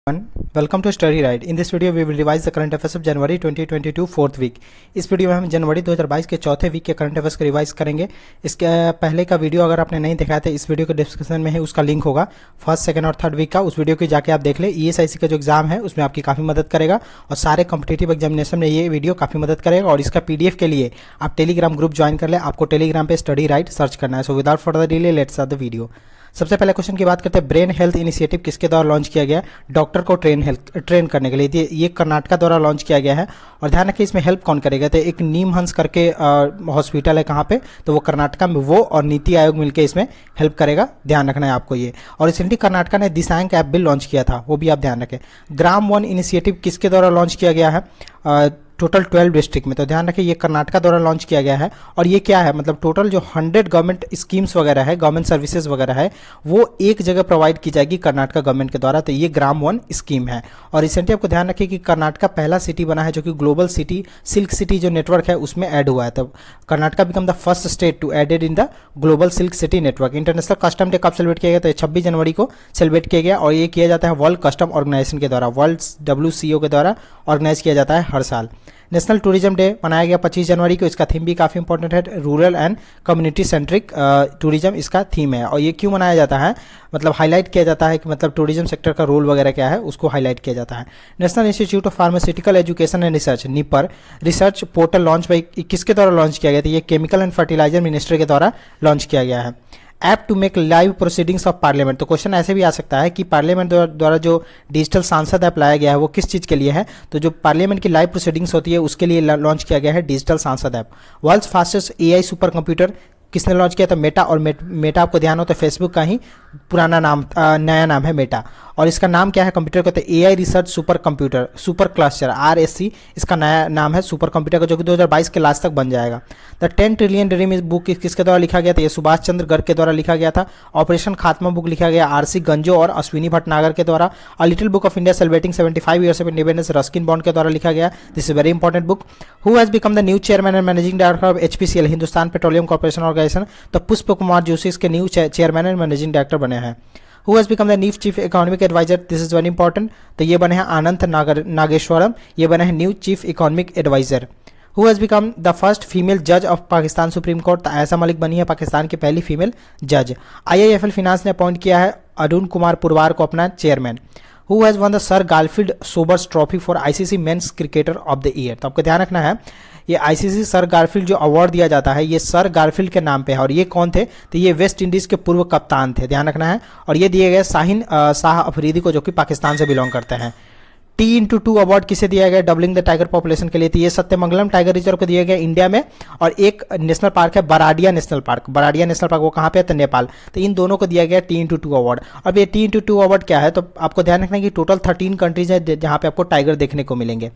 Welcome to Study Right. In this video, we will revise the current affairs of January 2022 fourth week. इस video में हम जनवरी 2022 के चौथे week के current affairs को रिवाइज करेंगे। इसके पहले का वीडियो अगर आपने नहीं देखा था, इस वीडियो के डिस्क्रिप्शन में है, उसका लिंक होगा फर्स्ट, सेकंड और थर्ड वीक का। उस वीडियो को जाके आप देख ले। ESIC का जो एग्जाम है उसमें आपकी काफ़ी मदद करेगा और सारे कॉम्पिटिटिव एग्जामिनेशन में ये वीडियो काफ़ी मदद करेगा। और इसका PDF के लिए आप टेलीग्राम ग्रुप ज्वाइन कर ले। आपको टेलीग्राम पे स्टडी राइट सर्च करना है। So without further delay let's start the video. सबसे पहले क्वेश्चन की बात करते हैं। ब्रेन हेल्थ इनिशिएटिव किसके द्वारा लॉन्च किया गया है? डॉक्टर को ट्रेन करने के लिए। ये कर्नाटका द्वारा लॉन्च किया गया है। और ध्यान रखिए इसमें हेल्प कौन करेगा? तो एक नीमहंस करके हॉस्पिटल है, कहाँ पे? तो वो कर्नाटका में, वो और नीति आयोग मिलकर इसमें हेल्प करेगा। ध्यान रखना है आपको ये। और रिसेंटली कर्नाटका ने दिशांक ऐप भी लॉन्च किया था, वो भी आप ध्यान रखें। ग्राम वन इनिशिएटिव किसके द्वारा लॉन्च किया गया है? टोटल 12 डिस्ट्रिक्ट में। तो ध्यान रखिए ये कर्नाटका द्वारा लॉन्च किया गया है। और ये क्या है, मतलब टोटल जो 100 गवर्नमेंट स्कीम्स वगैरह है, गवर्नमेंट सर्विसेज वगैरह है, वो एक जगह प्रोवाइड की जाएगी कर्नाटका गवर्नमेंट के द्वारा। तो ये ग्राम वन स्कीम है। और रिसेंटली आपको ध्यान रखिए कि कर्नाटका पहला सिटी बना है जो कि ग्लोबल सिटी सिल्क सिटी जो नेटवर्क है उसमें ऐड हुआ है। तो Karnataka become the first state to added in the global silk city network. International custom day कब सेलिब्रेट किया गया? तो 26 जनवरी को सेलिब्रेट किया गया। और ये किया जाता है वर्ल्ड कस्टम ऑर्गेनाइजेशन के द्वारा, वर्ल्ड WCO के द्वारा ऑर्गेनाइज किया जाता है हर साल। नेशनल टूरिज्म डे मनाया गया 25 जनवरी को। इसका थीम भी काफ़ी इंपॉर्टेंट है, rural and community centric tourism इसका थीम है। और ये क्यों मनाया जाता है, मतलब हाईलाइट किया जाता है कि मतलब टूरिज्म सेक्टर का रोल वगैरह क्या है, उसको हाईलाइट किया जाता है। National Institute of Pharmaceutical Education and Research NIPER research portal launch by किसके द्वारा लॉन्च किया गया था? ये केमिकल एंड फर्टिलाइजर मिनिस्ट्री के द्वारा लॉन्च किया गया है। App to make live proceedings of parliament. तो क्वेश्चन ऐसे भी आ सकता है कि पार्लियामेंट द्वारा जो डिजिटल सांसद ऐप लाया गया है वो किस चीज़ के लिए है? तो जो पार्लियामेंट की लाइव प्रोसीडिंग्स होती है उसके लिए लॉन्च किया गया है डिजिटल सांसद app. World's fastest AI super computer किसने लॉन्च किया था? मेटा। और मेटा आपको ध्यान हो तो फेसबुक का ही पुराना नाम, नया नाम है मेटा। और इसका नाम क्या है कंप्यूटर का? तो AI research super computer, super cluster RSC इसका नया नाम है सुपर कंप्यूटर का, जो कि 2022 के लास्ट तक बन जाएगा। द 10 ट्रिलियन ड्रीम इस बुक किसके द्वारा लिखा गया था? ये सुभाष चंद्र गर्ग के द्वारा लिखा गया था। ऑपरेशन खात्मा बुक लिखा गया RC गंजो और अश्विनी भटनागर के द्वारा। A little book of India celebrating 75 years of independence Ruskin Bond के द्वारा लिखा गया। This is very important book. Who has become the new chairman and managing director of HPCL Hindustan petroleum corporation organisation? तो पुष्प कुमार जोशी इसके new chairman and managing director बने हैं। Who has become the new chief economic advisor? This is very important. तो ये बने हैं अनंत नागेश्वरम, ये बने हैं new chief economic adviser. Who has become the first female judge of Pakistan supreme court? तो आयशा मलिक बनी है पाकिस्तान की पहली फीमेल जज। IIFL फिनांस ने अपॉइंट किया है अरुण कुमार पुरवार को अपना chairman. Who has won the sir Garfield Sobers trophy for ICC men's cricketer of the year? तो आपको ध्यान रखना है ये ICC सर गारफील्ड जो अवार्ड दिया जाता है ये सर गारफील्ड के नाम पे है। और ये कौन थे? तो ये वेस्ट इंडीज़ के पूर्व कप्तान थे, ध्यान रखना है। और ये दिए गए शाहीन शाह अफरीदी को, जो कि पाकिस्तान से बिलोंग करते हैं। T/2 अवार्ड किसे दिया गया? डबलिंग द टाइगर पॉपुलेशन के लिए। तो ये सत्यमंगलम टाइगर रिजर्व को दिया गया इंडिया में। और एक नेशनल पार्क है बराडिया नेशनल पार्क। बराडिया नेशनल पार्क वो कहाँ पे है? तो नेपाल। तो इन दोनों को दिया गया T/2 अवार्ड। अब ये T/2 अवार्ड क्या है? तो आपको ध्यान रखना है कि टोटल 13 कंट्रीज है जहाँ पे आपको टाइगर देखने को मिलेंगे।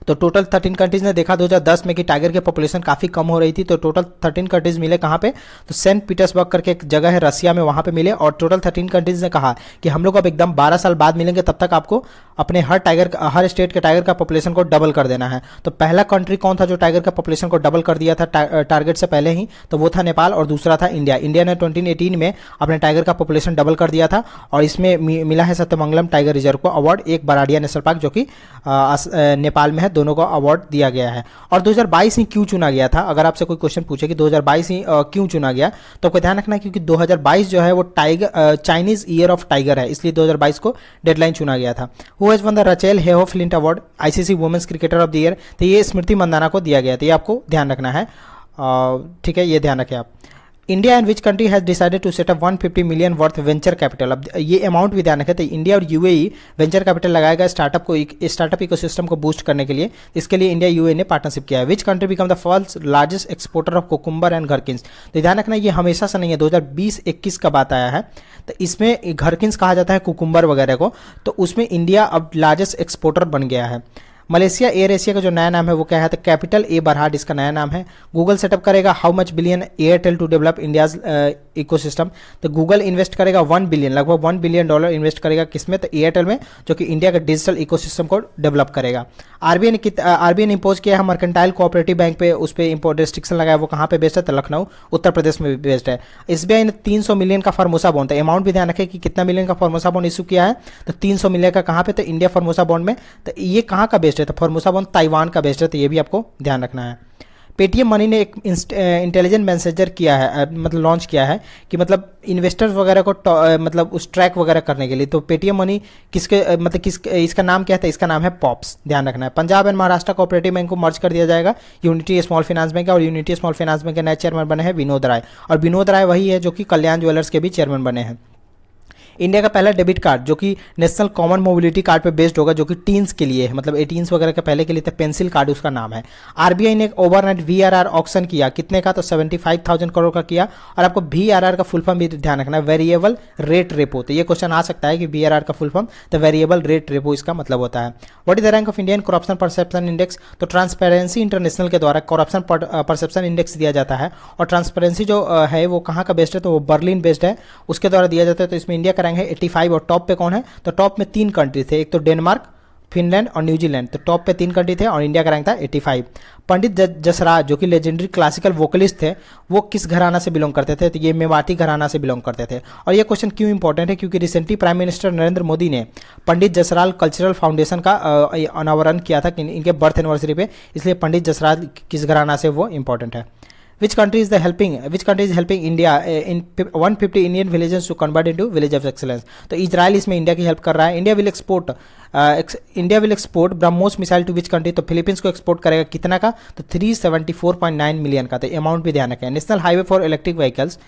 तो टोटल 13 कंट्रीज ने देखा 2010 में कि टाइगर की पॉपुलेशन काफ़ी कम हो रही थी। तो टोटल 13 कंट्रीज मिले कहाँ पे? तो सेंट पीटर्सबर्ग करके एक जगह है रसिया में, वहाँ पे मिले। और टोटल 13 कंट्रीज ने कहा कि हम लोग अब एकदम 12 साल बाद मिलेंगे, तब तक आपको अपने हर स्टेट के टाइगर का पॉपुलेशन को डबल कर देना है। तो पहला कंट्री कौन था जो टाइगर का पॉपुलेशन को डबल कर दिया था टारगेट से पहले ही? तो वो था नेपाल। और दूसरा था इंडिया। इंडिया ने 2018 में अपने टाइगर का पॉपुलेशन डबल कर दिया था। और इसमें मिला है सत्यमंगलम टाइगर रिजर्व को अवार्ड, एक बराडिया नेशनल पार्क जो कि नेपाल में है, दोनों को अवार्ड दिया गया है। और 2022 ही क्यों चुना गया था? अगर आपसे कोई क्वेश्चन पूछे कि 2022 ही क्यों चुना गया, तो आपको ध्यान रखना है क्योंकि 2022 जो है वो चाइनीज ईयर ऑफ टाइगर है, इसलिए 2022 को डेडलाइन चुना गया था। Who has won the Rachael Heyhoe Flint award ICC women's cricketer of the year? तो ये स्मृति मंदाना को दिया गया था, ये आपको ध्यान रखना है। ठीक है, ये ध्यान रखें आप। India and which country has decided to set up 150 million worth venture capital? अब ये अमाउंट भी ध्यान रखें। तो इंडिया और UAE वेंचर कैपिटल लगाएगा स्टार्टअप इकोसिस्टम को बूस्ट करने के लिए। इसके लिए इंडिया UAE ने पार्टनरशिप किया है। Which country become the first largest exporter of cucumber and gherkins? तो ध्यान रखना ये हमेशा से नहीं है, 2020-21 का बात आया है। तो इसमें घरकिन्स कहा जाता है कुकुम्बर वगैरह को। तो उसमें इंडिया अब लार्जेस्ट एक्सपोर्टर बन गया है। मलेशिया एयर एशिया का जो नया नाम है वो क्या है, तो कैपिटल ए बरहाट इसका नया नाम है। गूगल सेटअप करेगा how much billion Airtel to develop India's ecosystem, तो गूगल इन्वेस्ट करेगा 1 बिलियन, लगभग $1 बिलियन इन्वेस्ट करेगा किसमें, तो एयरटेल में, जो कि इंडिया का डिजिटल इकोसिस्टम को डेवलप करेगा। आरबीआई ने इंपोज किया है मर्केंटाइल कोऑपरेटिव बैंक पे, उस पर इंपोर्ट रिस्ट्रिक्शन लगाया, वो कहाँ पे बेस्ड है, तो लखनऊ उत्तर प्रदेश में भी बेस्ड है। एसबीआई ने 300 मिलियन का फॉर्मोसा बॉन्ड, तो अमाउंट भी ध्यान रखें कि कितना मिलियन का फॉर्मोसा बॉन्ड इशू किया है, तो 300 मिलियन का कहाँ पे, तो इंडिया फॉर्मोसा बॉन्ड में। तो ये कहाँ का बेस्ड है, तो फॉर्मोसा बॉन्ड ताइवान का बेस्ड है, तो ये भी आपको ध्यान रखना है। पेटीएम मनी ने एक इंटेलिजेंट मैसेंजर किया है, मतलब लॉन्च किया है कि मतलब इन्वेस्टर्स वगैरह को मतलब उस ट्रैक वगैरह करने के लिए। तो पेटीएम मनी किसके मतलब इसका नाम क्या है, इसका नाम है पॉप्स, ध्यान रखना है। Punjab and Maharashtra cooperative bank को मर्ज कर दिया जाएगा यूनिटी स्मॉल फाइनेंस बैंक है, और यूनिटी स्मॉल फाइनेंस बैंक के नए चेयरमैन बने हैं विनोद राय, और विनोद राय वही है जो कि कल्याण ज्वेलर्स के भी चेयरमैन बने हैं। इंडिया का पहला डेबिट कार्ड जो कि नेशनल कॉमन मोबिलिटी कार्ड पे बेस्ड होगा, जो कि टीन्स के लिए है, मतलब 18 वगैरह के पहले के लिए, तो पेंसिल कार्ड उसका नाम है। आरबीआई ने एक ओवरनाइट वीआरआर ऑक्शन किया, कितने का, तो 75,000 करोड़ का किया। और आपको वीआरआर का फुल फॉर्म भी ध्यान रखना है, वेरिएबल रेट रेपो, तो ये क्वेश्चन आ सकता है कि वीआरआर का फुल फॉर्म, तो वेरिएबल रेट रेपो इसका मतलब होता है। What is the rank of Indian corruption perception index, तो ट्रांसपेरेंसी इंटरनेशनल के द्वारा करप्शन परसेप्शन इंडेक्स दिया जाता है, और ट्रांसपेरेंसी जो है वो कहाँ का बेस्ड है, तो वो बर्लिन बेस्ड है, उसके द्वारा दिया जाता है। तो इसमें इंडिया का रैंक है 85, और टॉप पे कौन है, तो टॉप में 3 कंट्री थे, एक तो डेनमार्क, फिनलैंड और न्यूजीलैंड, तो टॉप पे 3 कंट्री थे, और इंडिया का रैंक था 85। पंडित जसराज जो कि लेजेंडरी क्लासिकल वोकलिस्ट थे, वो किस घराना से बिलोंग करते थे, तो ये मेवाती घराना से बिलोंग करते थे। और ये क्वेश्चन क्यों इंपॉर्टेंट है, क्योंकि recently prime minister Narendra Modi ने पंडित जसराज कल्चरल फाउंडेशन का अनावरण किया था इनके बर्थ एनिवर्सरी पे, इसलिए पंडित जसराज किस घराना से वो इंपॉर्टेंट है। Which country is helping India in 150 Indian villages to convert into village of excellence? तो इजराइल इसमें इंडिया की हेल्प कर रहा है। India will export BrahMos missile to which country, तो फिलीपींस को एक्सपोर्ट करेगा कितना का, तो 374.9 मिलियन का, तो अमाउंट भी ध्यान रखें। National highway for electric vehicles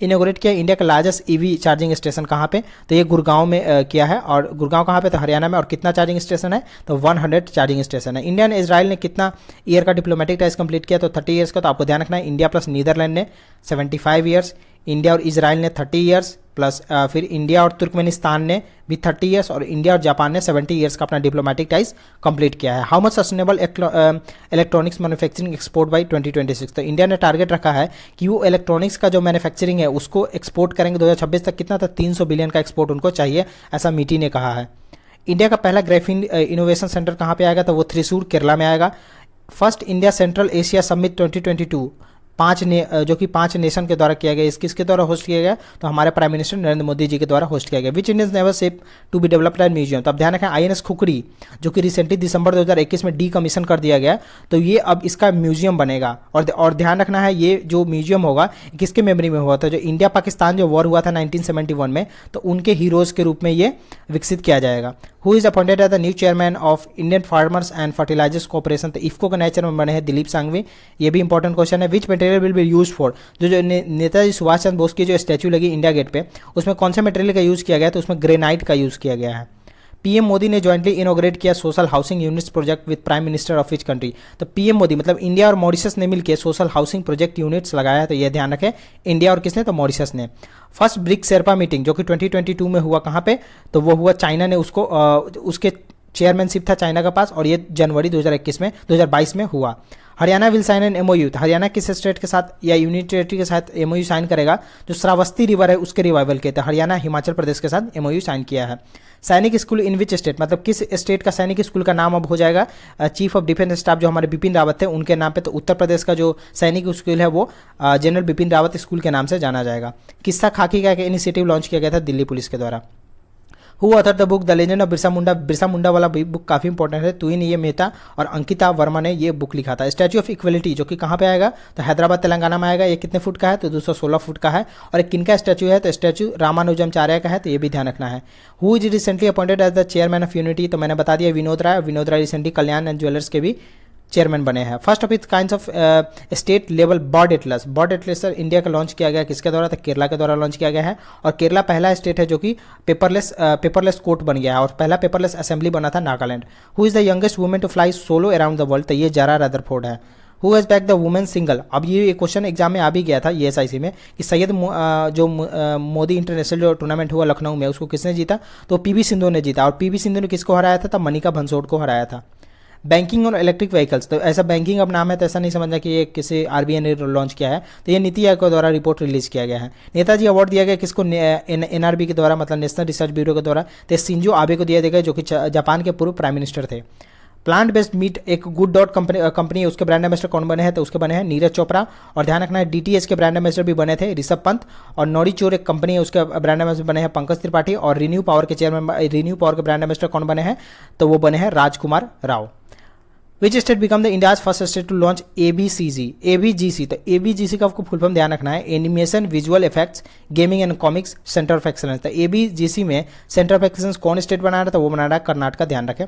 इनोग्रेट किया, इंडिया का लार्जेस्ट ईवी चार्जिंग स्टेशन कहाँ पे, तो ये गुड़गांव में किया है, और गुड़गांव कहाँ पे, तो हरियाणा में। और कितना चार्जिंग स्टेशन है, तो 100 चार्जिंग स्टेशन है। इंडिया ने इजराइल ने कितना ईयर का डिप्लोमेटिक टाइज कंप्लीट किया, तो 30 ईयर्स का, तो आपको ध्यान रखना है। इंडिया प्लस नीदरलैंड ने 75 ईयर्स, इंडिया और इजराइल ने 30 ईयर्स, प्लस फिर इंडिया और तुर्कमेनिस्तान ने भी 30 ईयर्स, और इंडिया और जापान ने 70 ईयर्स का अपना डिप्लोमेटिक टाइज कंप्लीट किया है। How much sustainable electronics manufacturing export by 2026, तो इंडिया ने टारगेट रखा है कि वो इलेक्ट्रॉनिक्स का जो मैन्युफैक्चरिंग है उसको एक्सपोर्ट करेंगे 2026 तक, कितना था, 300 बिलियन का एक्सपोर्ट उनको चाहिए, ऐसा मीटी ने कहा है। इंडिया का पहला ग्राफीन इनोवेशन सेंटर कहाँ पे आएगा, तो वो थ्रिसूर केरला में आएगा। First India central Asia summit 2022 जो कि 5 नेशन के द्वारा किया गया, किसके द्वारा होस्ट किया गया, तो हमारे प्राइम मिनिस्टर नरेंद्र मोदी जी के द्वारा होस्ट किया गया। Which Indian naval ship to be developed and museum, तो अब ध्यान रखें आईएनएस खुखरी जो कि रिसेंटली दिसंबर 2021 में डीकमीशन कर दिया गया, तो ये अब इसका म्यूजियम बनेगा। और ध्यान रखना है ये जो म्यूजियम होगा किसके मेमोरी में हुआ था, जो इंडिया पाकिस्तान जो वॉर हुआ था 1971 में, तो उनके हीरोज़ के रूप में ये विकसित किया जाएगा। Who is appointed as the new chairman of Indian farmers and fertilisers corporation, तो इफ्को का नए चेयरमैन बने हैं दिलीप सांघवी, ये भी इंपॉर्टेंट क्वेश्चन है। Which material will be use for, जो नेताजी सुभाष चंद्र बोस की जो स्टैचू लगी इंडिया गेट पे, उसमें कौन से मटेरियल का यूज़ किया गया, तो उसमें ग्रेनाइट का यूज़ किया गया है। पीएम मोदी ने ज्वाइंटली इनोग्रेट किया social housing units project with prime minister of which country, तो पीएम मोदी मतलब इंडिया और मॉरिशस ने मिलकर सोशल हाउसिंग प्रोजेक्ट यूनिट्स लगाया है, तो यह ध्यान रखें इंडिया और किसने, तो मॉरिशस ने। फर्स्ट ब्रिक्स शेरपा मीटिंग जो कि 2022 में हुआ कहाँ पे, तो वो हुआ चाइना ने, उसको उसके चेयरमैनशिप था चाइना का पास, और ये जनवरी 2022 में हुआ। Haryana will sign an MOU, तो हरियाणा किस स्टेट के साथ या यूनियन टेरिटरी के साथ एमओयू साइन करेगा, जो श्रावस्ती रिवर है उसके रिवाइवल के, तो हरियाणा हिमाचल प्रदेश के साथ एमओयू साइन किया है। सैनिक स्कूल इन विच स्टेट, मतलब किस स्टेट का सैनिक स्कूल का नाम अब हो जाएगा चीफ ऑफ डिफेंस स्टाफ जो हमारे बिपिन रावत थे उनके नाम पे, तो उत्तर प्रदेश का जो सैनिक स्कूल है वो जनरल बिपिन रावत स्कूल के नाम से जाना जाएगा। किस्सा खाकी का इनिशिएटिव लॉन्च किया गया था दिल्ली पुलिस के द्वारा। Who author the book the legend of Birsa Munda वाला बुक काफ़ी इंपॉर्टेंट है, तुइन ये मेहता और अंकिता वर्मा ने ये बुक लिखा था। स्टैच्यू ऑफ इक्वलिटी जो कि कहाँ पे आएगा, तो हैदराबाद तेलंगाना में आएगा, ये कितने फुट का है, तो 216 फुट का है। और एक किनका स्टैच्यू है, तो स्टैच्यू रामानुजमचार्य का है, तो ये भी ध्यान रखना है। Who is recently appointed as the chairman of unity, तो मैंने बता दिया Vinod Rai recently Kalyan and jewellers के भी चेयरमैन बने हैं। First of its kinds of state level bird atlas sir India का लॉन्च किया गया किसके द्वारा, तो केरला के द्वारा लॉन्च किया गया है। और केरला पहला स्टेट है जो कि पेपरलेस कोर्ट बन गया है, और पहला पेपरलेस असेंबली बना था Nagaland. Who is the youngest women to fly solo around the world, तो ये जारा रदरफोर्ड है। Who has back the women single, अब ये क्वेश्चन एग्जाम में आ भी गया था ESIC में कि सैयद जो मोदी इंटरनेशनल जो टूर्नामेंट हुआ लखनऊ में उसको किसने जीता, तो PV सिंधु ने जीता। और PV सिंधु ने किसको हराया था, तो मनिका भंसोड़ को हराया था। बैंकिंग और इलेक्ट्रिक व्हीकल्स, तो ऐसा बैंकिंग अब नाम है तो ऐसा नहीं समझना कि ये किसी आरबीआई ने लॉन्च किया है, तो ये नीति आयोग के द्वारा रिपोर्ट रिलीज किया गया है। नेताजी अवार्ड दिया गया किसको, एनआरबी के द्वारा, मतलब नेशनल रिसर्च ब्यूरो के द्वारा, तो शिंजो आबे को दिया गया जो कि जापान के पूर्व प्राइम मिनिस्टर थे। प्लांट बेस्ड मीट एक गुड डॉट कंपनी है, उसके ब्रांड एम्बेसडर कौन बने हैं, तो उसके बने हैं नीरज चोपड़ा। और ध्यान रखना है डीटीएच के ब्रांड एम्बेसडर भी बने थे ऋषभ पंत। और नोरीचोर एक कंपनी है, उसके ब्रांड एम्बेसडर बने हैं पंकज त्रिपाठी। और रिन्यू पावर के चेयरमैन, रिन्यू पावर के ब्रांड एम्बेसडर कौन बने हैं, तो वो बने हैं Rajkummar Rao. Which state become the India's first state to launch ABGC, तो एबीजीसी का आपको फुल फॉर्म ध्यान रखना है, animation visual effects gaming and comics centre of excellence. तो एबीजीसी में सेंटर ऑफ एक्सलेंस कौन स्टेट बना रहा है, तो वो बना रहा है कर्नाटक का, ध्यान रखें।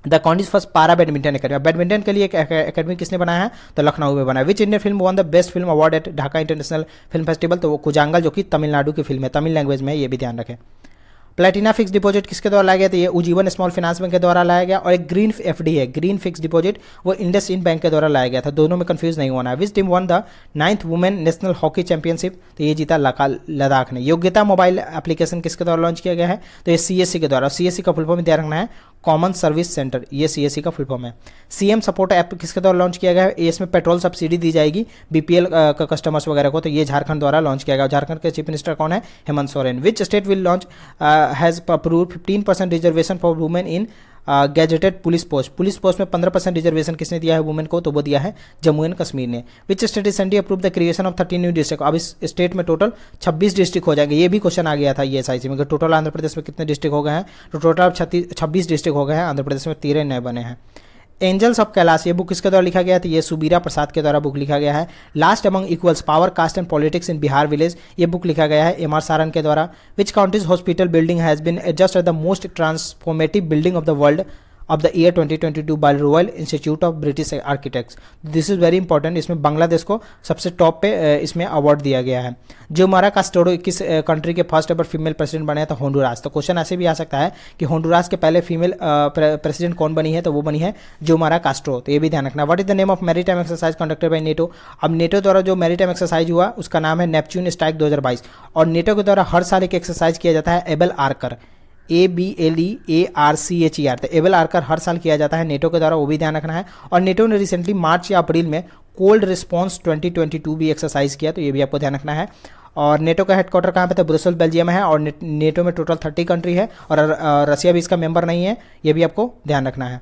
द कॉन्डिस फर्स्ट पारा बैडमिंटन एकेडमी, बैडमिंटन के लिए एक एकेडमी किसने बनाया है, तो लखनऊ में बनाया। Which Indian film one the best film award eight Dhaka international film festival, तो वो कुजांगल जो कि तमिलनाडु की फिल्म है, तमिल लैंग्वेज में, ये भी ध्यान रखें। प्लेटिना फिक्स डिपॉजिट किसके द्वारा लाया गया, तो ये उज्जीवन स्मॉल फाइनेंस बैंक के द्वारा लाया गया। और एक ग्रीन एफडी है, ग्रीन फिक्स डिपॉजिट, वो इंडसइंड बैंक के द्वारा लाया गया था, दोनों में कंफ्यूज नहीं होना है। Which team one the 9th women national hockey championship, तो ये जीता लद्दाख ने। योग्यता मोबाइल एप्लीकेशन किसके द्वारा लॉन्च किया गया है, तो ये सीएससी के द्वारा। सीएससी का फुल फॉर्म ध्यान रखना है, कॉमन सर्विस सेंटर, ये सीएससी का फुल फॉर्म है। सीएम सपोर्ट ऐप किसके द्वारा लॉन्च किया गया है, इसमें पेट्रोल सब्सिडी दी जाएगी बीपीएल का कस्टमर्स वगैरह को, तो ये झारखंड द्वारा लॉन्च किया गया। झारखंड के चीफ मिनिस्टर कौन है, Hemant Soren. Which state will launch has approved 15% reservation for women in gazetted police post में 15% रिजर्वेशन किसने दिया है वुमेन को, तो वो दिया है जम्मू एंड कश्मीर ने। Which state recently approve the creation of 13 new district, अब इस स्टेट में टोटल 26 डिस्ट्रिक्ट हो जाएंगे। ये भी क्वेश्चन आ गया था ये एसआईसी में, टोटल आंध्र प्रदेश में कितने डिस्ट्रिक्ट हो गए हैं, तो टोटल 26 डिस्ट्रिक्ट हो गए हैं, आंध्र प्रदेश में 13 नए बने हैं। एंजल्स ऑफ कैलाश, ये बुक किसके द्वारा लिखा गया है, तो ये सुबीरा प्रसाद के द्वारा बुक लिखा गया है। Last among equals power caste and politics in Bihar village, ये बुक लिखा गया है एमआर सारन के द्वारा। Which country's hospital building has been just the most transformative building of the world of the year 2022 by Royal Institute of British Architects, this is very important. इसमें बांग्लादेश को सबसे top पे इसमें अवार्ड दिया गया है। जियोमारा कास्ट्रो किस कंट्री के फर्स्ट एवर फीमेल प्रेसिडेंट बने हैं, तो होंडुरास। तो क्वेश्चन ऐसे भी आ सकता है कि होंडुरास के पहले फीमेल प्रेसिडेंट कौन बनी है, तो वो बनी है जियोमारा कास्ट्रो, तो ये भी ध्यान रखना। What is the name of maritime exercise conducted by NATO, अब नेटो द्वारा जो मैरीटाइम एक्सरसाइज हुआ उसका नाम है नेपच्यून स्ट्राइक 2022। और नेटो के द्वारा हर साल एक एक्सरसाइज किया जाता है एबल आर्कर, ABLEARCHER, तो एबल आर्कर हर साल किया जाता है नेटो के द्वारा, वो भी ध्यान रखना है। और नेटो ने रिसेंटली मार्च या अप्रैल में कोल्ड रिस्पॉन्स 2022 भी एक्सरसाइज किया, तो ये भी आपको ध्यान रखना है। और नेटो का हेडक्वार्टर कहाँ पे था, ब्रुसेल बेल्जियम में है। और नेटो में टोटल 30 कंट्री है और रसिया भी इसका मेंबर नहीं है, ये भी आपको ध्यान रखना है।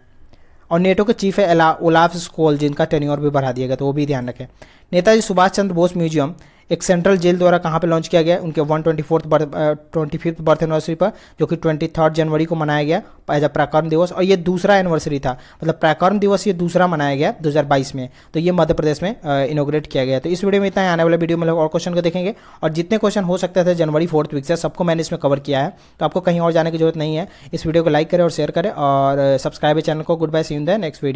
और नेटो के चीफ है ओलाफ स्कोल, जिनका टेन्योर भी बढ़ा दिया गया, तो वो भी ध्यान रखें। नेताजी सुभाष चंद्र बोस म्यूजियम एक सेंट्रल जेल द्वारा कहाँ पे लॉन्च किया गया, उनके 125th बर्थ एनिवर्सरी पर, जो कि 23 जनवरी को मनाया गया एज अ पराक्रम दिवस। और ये दूसरा एनिवर्सरी था, मतलब पराक्रम दिवस ये दूसरा मनाया गया 2022 में, तो ये मध्य प्रदेश में इनोग्रेट किया गया। तो इस वीडियो में इतना है, आने वाले वीडियो में लोग और क्वेश्चन को देखेंगे, और जितने क्वेश्चन हो सकते थे जनवरी 4th वीक से सबको मैंने इसमें कवर किया है, तो आपको कहीं और जाने की जरूरत नहीं है। इस वीडियो को लाइक करें और शेयर करें और सब्सक्राइब चैनल को। Goodbye, see you in the next video.